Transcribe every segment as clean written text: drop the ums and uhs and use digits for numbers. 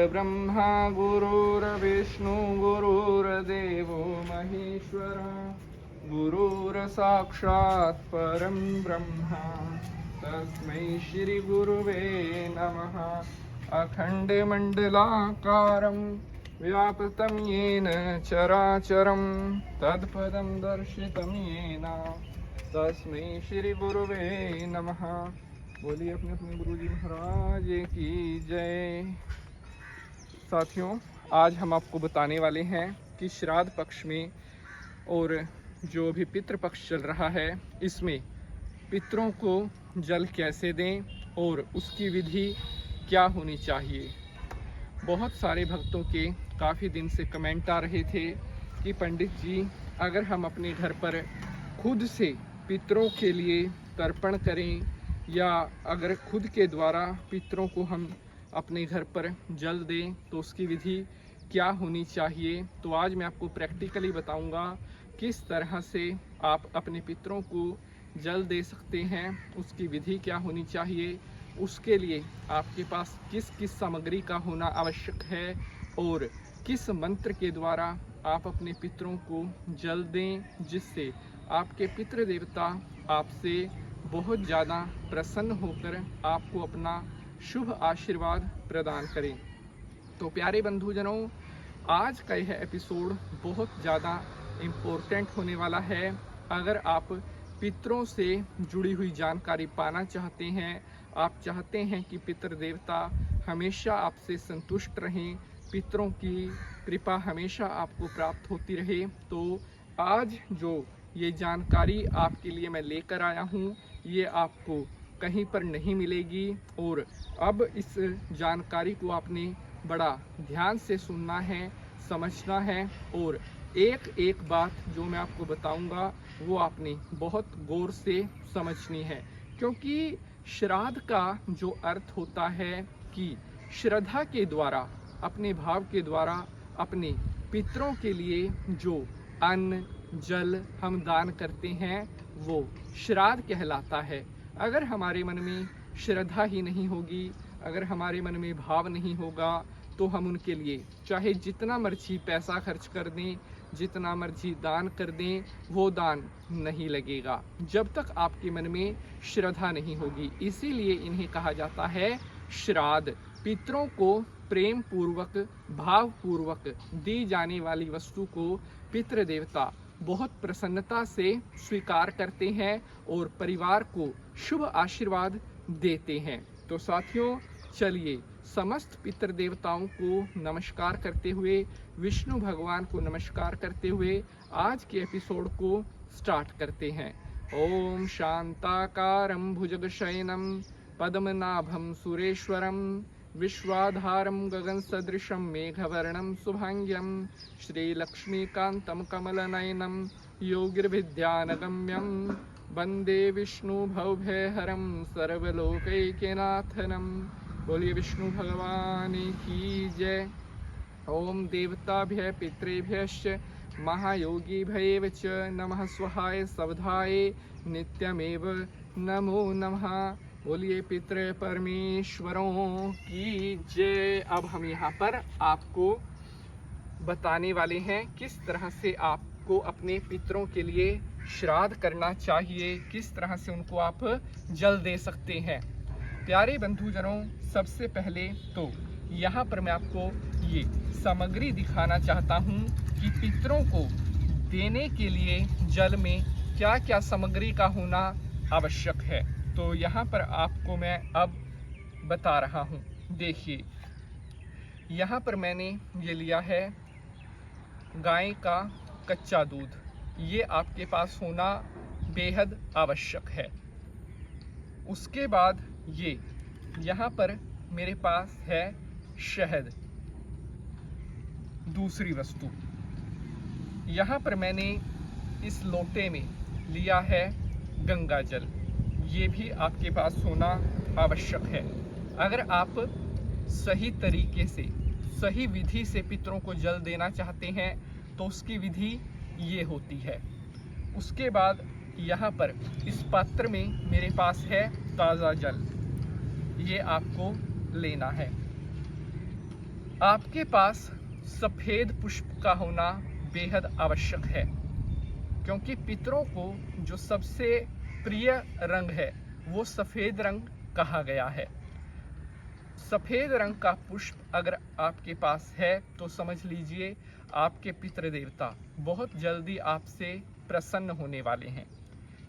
ब्रह्मा गुरुर्विष्णु गुरुर्देवो महेश्वर गुरुर्साक्षात् परं ब्रह्म तस्मै श्री गुरुवे नमः। अखण्डमण्डलाकारं व्याप्तं येन चराचरं तत्पदं दर्शितं येन तस्मै श्री गुरुवे नमः। बोलिए अपने अपने गुरुजी महाराज की जय। साथियों, आज हम आपको बताने वाले हैं कि श्राद्ध पक्ष में और जो भी पितृ पक्ष चल रहा है इसमें पितरों को जल कैसे दें और उसकी विधि क्या होनी चाहिए। बहुत सारे भक्तों के काफ़ी दिन से कमेंट आ रहे थे कि पंडित जी, अगर हम अपने घर पर खुद से पितरों के लिए तर्पण करें या अगर खुद के द्वारा पितरों को हम अपने घर पर जल दें तो उसकी विधि क्या होनी चाहिए। तो आज मैं आपको प्रैक्टिकली बताऊंगा किस तरह से आप अपने पितरों को जल दे सकते हैं, उसकी विधि क्या होनी चाहिए, उसके लिए आपके पास किस किस सामग्री का होना आवश्यक है और किस मंत्र के द्वारा आप अपने पितरों को जल दें जिससे आपके पितृ देवता आपसे बहुत ज़्यादा प्रसन्न होकर आपको अपना शुभ आशीर्वाद प्रदान करें। तो प्यारे बंधुजनों, आज का यह एपिसोड बहुत ज़्यादा इम्पोर्टेंट होने वाला है। अगर आप पितरों से जुड़ी हुई जानकारी पाना चाहते हैं, आप चाहते हैं कि पितृ देवता हमेशा आपसे संतुष्ट रहें, पितरों की कृपा हमेशा आपको प्राप्त होती रहे, तो आज जो ये जानकारी आपके लिए मैं लेकर आया हूँ ये आपको कहीं पर नहीं मिलेगी। और अब इस जानकारी को आपने बड़ा ध्यान से सुनना है, समझना है और एक एक बात जो मैं आपको बताऊंगा वो आपने बहुत गौर से समझनी है, क्योंकि श्राद्ध का जो अर्थ होता है कि श्रद्धा के द्वारा, अपने भाव के द्वारा अपने पितरों के लिए जो अन्न जल हम दान करते हैं वो श्राद्ध कहलाता है। अगर हमारे मन में श्रद्धा ही नहीं होगी, अगर हमारे मन में भाव नहीं होगा तो हम उनके लिए चाहे जितना मर्जी पैसा खर्च कर दें, जितना मर्जी दान कर दें, वो दान नहीं लगेगा जब तक आपके मन में श्रद्धा नहीं होगी। इसीलिए इन्हें कहा जाता है श्राद्ध। पितरों को प्रेम पूर्वक भाव पूर्वक दी जाने वाली वस्तु को पितृ देवता बहुत प्रसन्नता से स्वीकार करते हैं और परिवार को शुभ आशीर्वाद देते हैं। तो साथियों, चलिए समस्त पितृ देवताओं को नमस्कार करते हुए, विष्णु भगवान को नमस्कार करते हुए आज के एपिसोड को स्टार्ट करते हैं। ओम शांताकारं भुजगशयनं पद्मनाभं सुरेश्वरं विश्वाधारं गगनसदृशं मेघवर्णं शुभांग्यं श्रीलक्ष्मीकान्तं कमलनयनं योगिर्विद्यानगम्यं वन्दे विष्णुभवभयहरं सर्वलोकैकनाथनं। बोलिए विष्णु भगवान की जय। ओम देवताभ्य पितृभ्यश्च महायोगिभ्येव च नमः स्वहाय सवधाय नित्यमेव नमो नमः। बोलिए पितृ परमेश्वरों की जय। अब हम यहाँ पर आपको बताने वाले हैं किस तरह से आपको अपने पितरों के लिए श्राद्ध करना चाहिए, किस तरह से उनको आप जल दे सकते हैं। प्यारे बंधुजनों, सबसे पहले तो यहाँ पर मैं आपको ये सामग्री दिखाना चाहता हूँ कि पितरों को देने के लिए जल में क्या क्या सामग्री का होना आवश्यक है। तो यहाँ पर आपको मैं अब बता रहा हूँ। देखिए, यहाँ पर मैंने ये लिया है गाय का कच्चा दूध, ये आपके पास होना बेहद आवश्यक है। उसके बाद ये यहाँ पर मेरे पास है शहद, दूसरी वस्तु। यहाँ पर मैंने इस लोटे में लिया है गंगा जल, ये भी आपके पास होना आवश्यक है। अगर आप सही तरीके से, सही विधि से पितरों को जल देना चाहते हैं तो उसकी विधि ये होती है। उसके बाद यहाँ पर इस पात्र में मेरे पास है ताज़ा जल, ये आपको लेना है। आपके पास सफ़ेद पुष्प का होना बेहद आवश्यक है, क्योंकि पितरों को जो सबसे प्रिय रंग है वो सफ़ेद रंग कहा गया है। सफ़ेद रंग का पुष्प अगर आपके पास है तो समझ लीजिए आपके पितृ देवता बहुत जल्दी आपसे प्रसन्न होने वाले हैं।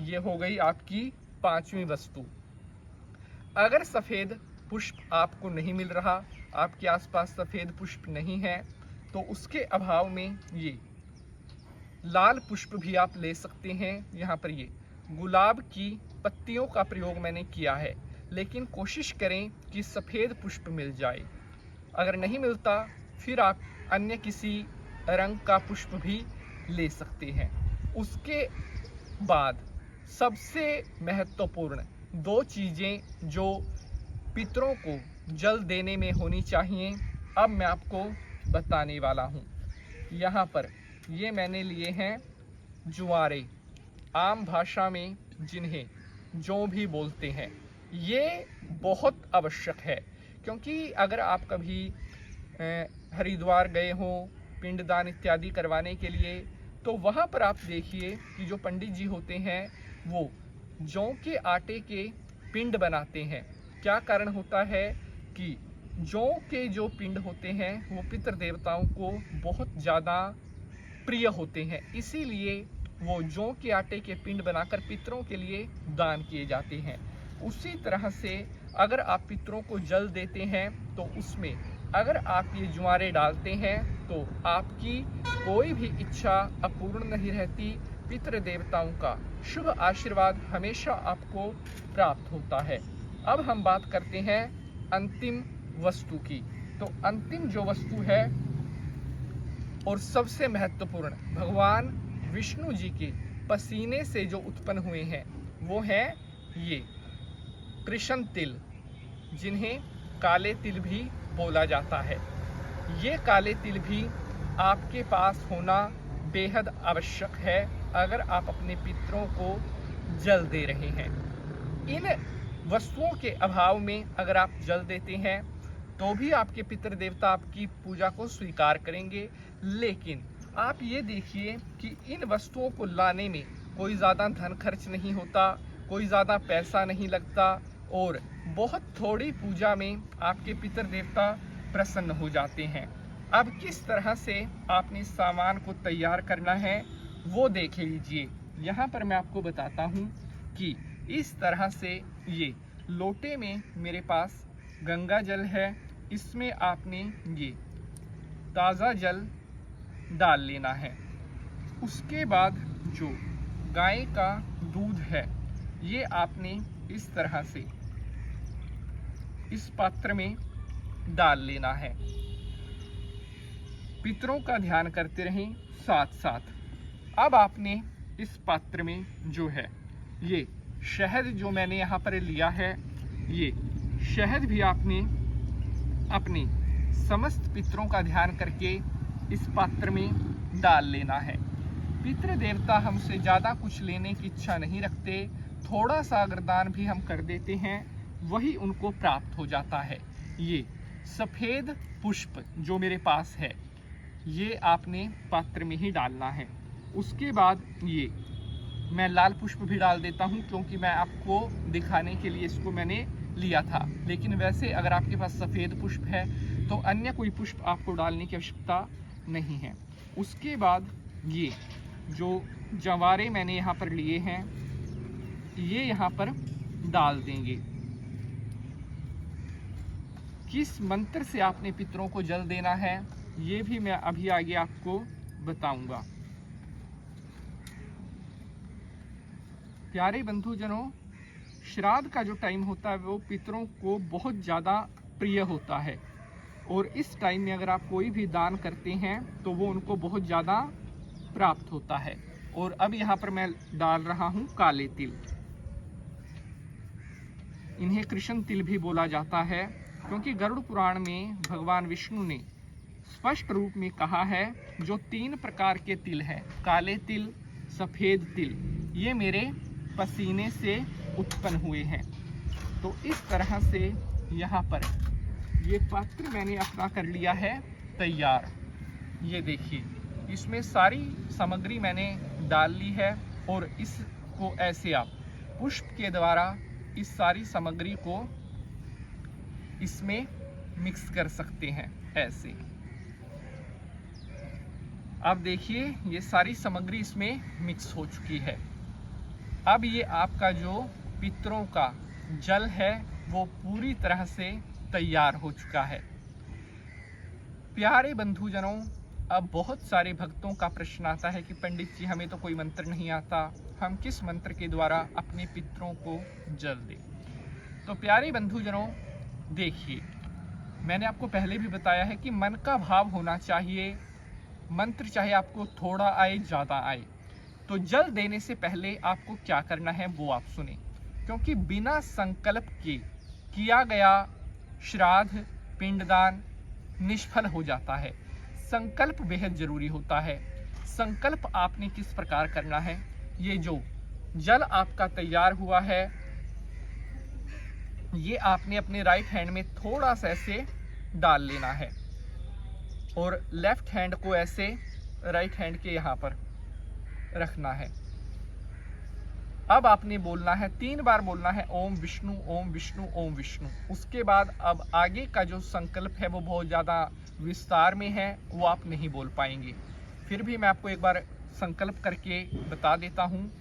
ये हो गई आपकी पांचवी वस्तु। अगर सफ़ेद पुष्प आपको नहीं मिल रहा, आपके आसपास सफ़ेद पुष्प नहीं है, तो उसके अभाव में ये लाल पुष्प भी आप ले सकते हैं। यहाँ पर ये गुलाब की पत्तियों का प्रयोग मैंने किया है, लेकिन कोशिश करें कि सफ़ेद पुष्प मिल जाए। अगर नहीं मिलता फिर आप अन्य किसी रंग का पुष्प भी ले सकते हैं। उसके बाद सबसे महत्वपूर्ण दो चीज़ें जो पितरों को जल देने में होनी चाहिए, अब मैं आपको बताने वाला हूँ। यहाँ पर ये मैंने लिए हैं जुआरे, आम भाषा में जिन्हें जौ भी बोलते हैं। ये बहुत आवश्यक है, क्योंकि अगर आप कभी हरिद्वार गए हों पिंडदान इत्यादि करवाने के लिए, तो वहाँ पर आप देखिए कि जो पंडित जी होते हैं वो जौ के आटे के पिंड बनाते हैं। क्या कारण होता है कि जौ के जो पिंड होते हैं वो पितृ देवताओं को बहुत ज़्यादा प्रिय होते हैं, इसीलिए वो जौ के आटे के पिंड बनाकर पितरों के लिए दान किए जाते हैं। उसी तरह से अगर आप पितरों को जल देते हैं तो उसमें अगर आप ये ज्वारे डालते हैं तो आपकी कोई भी इच्छा अपूर्ण नहीं रहती। पितृ देवताओं का शुभ आशीर्वाद हमेशा आपको प्राप्त होता है। अब हम बात करते हैं अंतिम वस्तु की। तो अंतिम जो वस्तु है और सबसे महत्वपूर्ण, भगवान विष्णु जी के पसीने से जो उत्पन्न हुए हैं वो है ये कृष्ण तिल, जिन्हें काले तिल भी बोला जाता है। ये काले तिल भी आपके पास होना बेहद आवश्यक है अगर आप अपने पितरों को जल दे रहे हैं। इन वस्तुओं के अभाव में अगर आप जल देते हैं तो भी आपके पितृ देवता आपकी पूजा को स्वीकार करेंगे, लेकिन आप ये देखिए कि इन वस्तुओं को लाने में कोई ज़्यादा धन खर्च नहीं होता, कोई ज़्यादा पैसा नहीं लगता और बहुत थोड़ी पूजा में आपके पितृ देवता प्रसन्न हो जाते हैं। अब किस तरह से आपने सामान को तैयार करना है वो देख लीजिए। यहाँ पर मैं आपको बताता हूँ कि इस तरह से ये लोटे में मेरे पास गंगा जल है, इसमें आपने ये ताज़ा जल डाल लेना है। उसके बाद जो गाय का दूध है ये आपने इस तरह से इस पात्र में डाल लेना है। पितरों का ध्यान करते रहें साथ साथ। अब आपने इस पात्र में जो है ये शहद जो मैंने यहाँ पर लिया है, ये शहद भी आपने अपने समस्त पितरों का ध्यान करके इस पात्र में डाल लेना है। पितृ देवता हमसे ज़्यादा कुछ लेने की इच्छा नहीं रखते, थोड़ा सा अगर दान भी हम कर देते हैं वही उनको प्राप्त हो जाता है। ये सफ़ेद पुष्प जो मेरे पास है ये आपने पात्र में ही डालना है। उसके बाद ये मैं लाल पुष्प भी डाल देता हूँ, क्योंकि मैं आपको दिखाने के लिए इसको मैंने लिया था, लेकिन वैसे अगर आपके पास सफ़ेद पुष्प है तो अन्य कोई पुष्प आपको डालने की आवश्यकता नहीं है। उसके बाद ये जो जवारे मैंने यहाँ पर लिए हैं ये यहाँ पर डाल देंगे। किस मंत्र से आपने पितरों को जल देना है ये भी मैं अभी आगे आपको बताऊंगा। प्यारे बंधुजनों, श्राद्ध का जो टाइम होता है वो पितरों को बहुत ज़्यादा प्रिय होता है और इस टाइम में अगर आप कोई भी दान करते हैं तो वो उनको बहुत ज़्यादा प्राप्त होता है। और अब यहाँ पर मैं डाल रहा हूँ काले तिल। इन्हें कृष्ण तिल भी बोला जाता है, क्योंकि गरुड़ पुराण में भगवान विष्णु ने स्पष्ट रूप में कहा है जो 3 प्रकार के तिल हैं, काले तिल, सफ़ेद तिल, ये मेरे पसीने से उत्पन्न हुए हैं। तो इस तरह से यहाँ पर ये पात्र मैंने अपना कर लिया है तैयार। ये देखिए, इसमें सारी सामग्री मैंने डाल ली है और इसको ऐसे आप पुष्प के द्वारा इस सारी सामग्री को इसमें मिक्स कर सकते हैं। ऐसे आप देखिए, ये सारी सामग्री इसमें मिक्स हो चुकी है। अब ये आपका जो पितरों का जल है वो पूरी तरह से तैयार हो चुका है। प्यारे बंधुजनों, अब बहुत सारे भक्तों का प्रश्न आता है कि पंडित जी, हमें तो कोई मंत्र नहीं आता, हम किस मंत्र के द्वारा अपने पितरों को जल दें। तो प्यारे बंधुजनों, देखिए, मैंने आपको पहले भी बताया है कि मन का भाव होना चाहिए। मंत्र चाहे आपको थोड़ा आए ज़्यादा आए, तो जल देने से पहले आपको क्या करना है वो आप सुने, क्योंकि बिना संकल्प के किया गया श्राद्ध पिंडदान निष्फल हो जाता है। संकल्प बेहद जरूरी होता है। संकल्प आपने किस प्रकार करना है, ये जो जल आपका तैयार हुआ है, ये आपने अपने राइट हैंड में थोड़ा सा ऐसे डाल लेना है और लेफ्ट हैंड को ऐसे राइट हैंड के यहाँ पर रखना है। अब आपने बोलना है 3 बार बोलना है ओम विष्णु ओम विष्णु ओम विष्णु। उसके बाद अब आगे का जो संकल्प है वो बहुत ज़्यादा विस्तार में है, वो आप नहीं बोल पाएंगे। फिर भी मैं आपको एक बार संकल्प करके बता देता हूँ।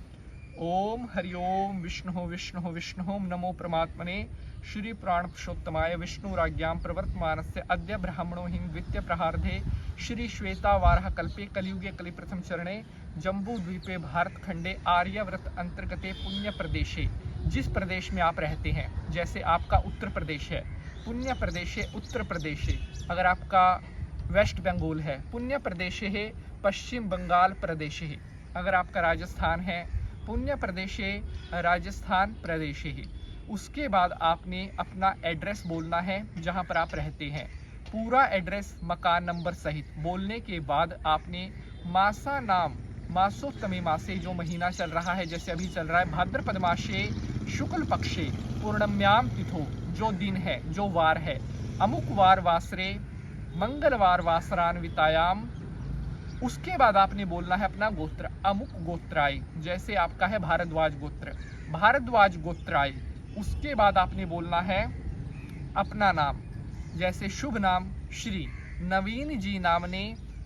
ओम हरिओम विष्णु विष्णु विष्णु नमो परमात्मने श्री प्राण पुरुषोत्तमाय विष्णुराज्ञां प्रवर्तमानस्य अद्य ब्राह्मणो हिं द्वितीय प्रहार्धे श्री श्वेता वाराह कल्पे कलियुगे कलिप्रथम चरणे जम्बू द्वीपे भारत खंडे आर्यव्रत अंतर्गते पुण्य प्रदेशे, जिस प्रदेश में आप रहते हैं, जैसे आपका उत्तर प्रदेश है, पुण्य प्रदेशे उत्तर प्रदेशे, अगर आपका वेस्ट बंगाल है, पुण्य प्रदेशे है पश्चिम बंगाल प्रदेशे है, अगर आपका राजस्थान है, पुण्य प्रदेशे राजस्थान प्रदेशे है। उसके बाद आपने अपना एड्रेस बोलना है जहां पर आप रहते हैं, पूरा एड्रेस मकान नंबर सहित बोलने के बाद आपने मासा नाम मासोत्तमे मासे, जो महीना चल रहा है, जैसे अभी चल रहा है भाद्रपद मासे शुक्ल पक्षे पूर्णम्याम तिथो, जो दिन है, जो वार है, अमुक वार वासरे मंगलवार वासरान्वितायाम। उसके बाद आपने बोलना है अपना गोत्र, अमुक गोत्राय, जैसे आपका है भारद्वाज गोत्र, भारद्वाज गोत्राय। उसके बाद आपने बोलना है अपना नाम, जैसे शुभ नाम श्री नवीन जी नामने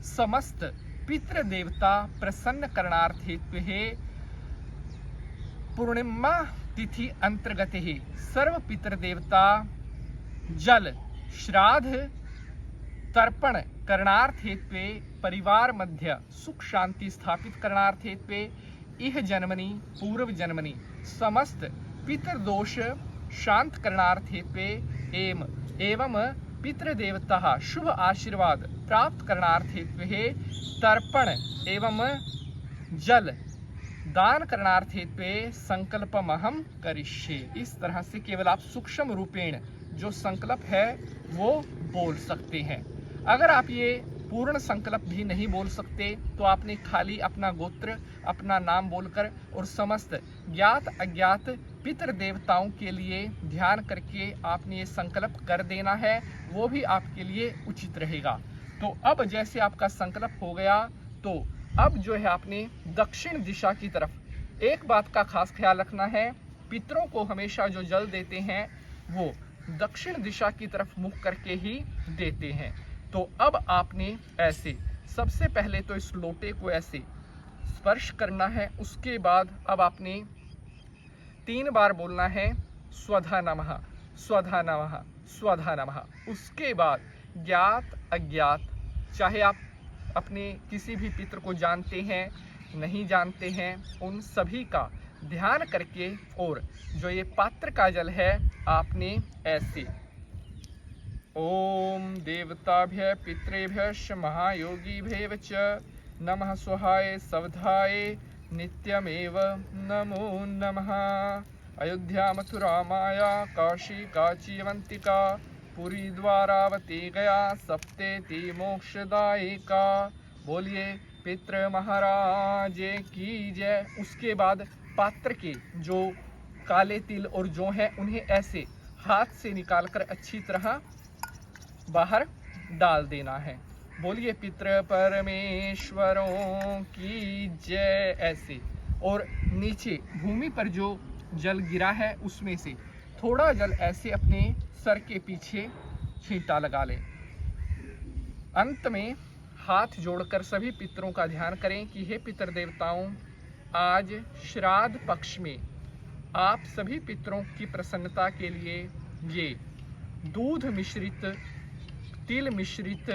समस्त पितृ देवता प्रसन्न करणार्थे पूर्णिमा तिथि अंतर्गत है सर्व पितृ देवता जल श्राद्ध तर्पण करणार्थेत्वे परिवार मध्य सुख शांति स्थापित करणार्थेत्वे इह जन्मनि पूर्व जन्मनि समस्त पितृदोष शांत करणार्थेत्वे एवं पितृदेवता शुभ आशीर्वाद प्राप्त करणार्थेत्वे तर्पण एवं जल दान करणार्थेत्वे संकल्पमहं करिष्ये। इस तरह से केवल आप सूक्ष्म रूपेण जो संकल्प है वो बोल सकते हैं। अगर आप ये पूर्ण संकल्प भी नहीं बोल सकते तो आपने खाली अपना गोत्र, अपना नाम बोलकर और समस्त ज्ञात अज्ञात पितृ देवताओं के लिए ध्यान करके आपने ये संकल्प कर देना है, वो भी आपके लिए उचित रहेगा। तो अब जैसे आपका संकल्प हो गया, तो अब जो है आपने दक्षिण दिशा की तरफ एक बात का खास ख्याल रखना है, पितरों को हमेशा जो जल देते हैं वो दक्षिण दिशा की तरफ मुख करके ही देते हैं। तो अब आपने ऐसे सबसे पहले तो इस लोटे को ऐसे स्पर्श करना है। उसके बाद अब आपने 3 बार बोलना है स्वधा नमः स्वधा नमः स्वधा नमः। उसके बाद ज्ञात अज्ञात, चाहे आप अपने किसी भी पितृ को जानते हैं नहीं जानते हैं, उन सभी का ध्यान करके और जो ये पात्र का जल है आपने ऐसे ओम देवताभ्य पितृभ्यश्च महायोगिभ्यः च नमः स्वहाय सवधाय नित्यमेव नमो नमः। अयोध्या मथुरा माया काशी काचीवंतिका पुरी द्वारावती गया सप्तेति मोक्षदायिका। बोलिए पितृ महाराज की जय। उसके बाद पात्र के जो काले तिल और जो है उन्हें ऐसे हाथ से निकालकर अच्छी तरह बाहर डाल देना है। बोलिए पितृ परमेश्वरों की जय। ऐसे, और नीचे भूमि पर जो जल गिरा है उसमें से थोड़ा जल ऐसे अपने सर के पीछे छींटा लगा लें। अंत में हाथ जोड़कर सभी पितरों का ध्यान करें कि हे पितृ देवताओं, आज श्राद्ध पक्ष में आप सभी पितरों की प्रसन्नता के लिए ये दूध मिश्रित, तिल मिश्रित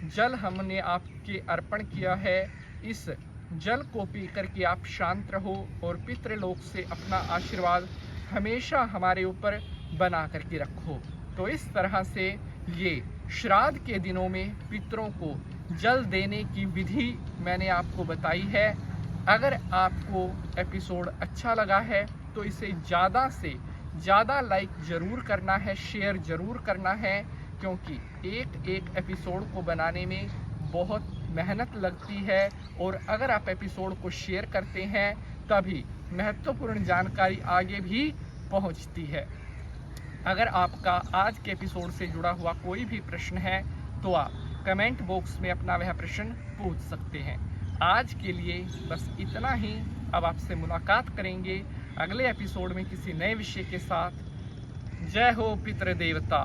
जल हमने आपके अर्पण किया है। इस जल को पीकर के आप शांत रहो और पितृलोक से अपना आशीर्वाद हमेशा हमारे ऊपर बना करके रखो। तो इस तरह से ये श्राद्ध के दिनों में पितरों को जल देने की विधि मैंने आपको बताई है। अगर आपको एपिसोड अच्छा लगा है तो इसे ज़्यादा से ज़्यादा लाइक ज़रूर करना है, शेयर ज़रूर करना है, क्योंकि एक एक एपिसोड को बनाने में बहुत मेहनत लगती है। और अगर आप एपिसोड को शेयर करते हैं तभी महत्वपूर्ण जानकारी आगे भी पहुंचती है। अगर आपका आज के एपिसोड से जुड़ा हुआ कोई भी प्रश्न है तो आप कमेंट बॉक्स में अपना वह प्रश्न पूछ सकते हैं। आज के लिए बस इतना ही। अब आपसे मुलाकात करेंगे अगले एपिसोड में किसी नए विषय के साथ। जय हो पितृ देवता।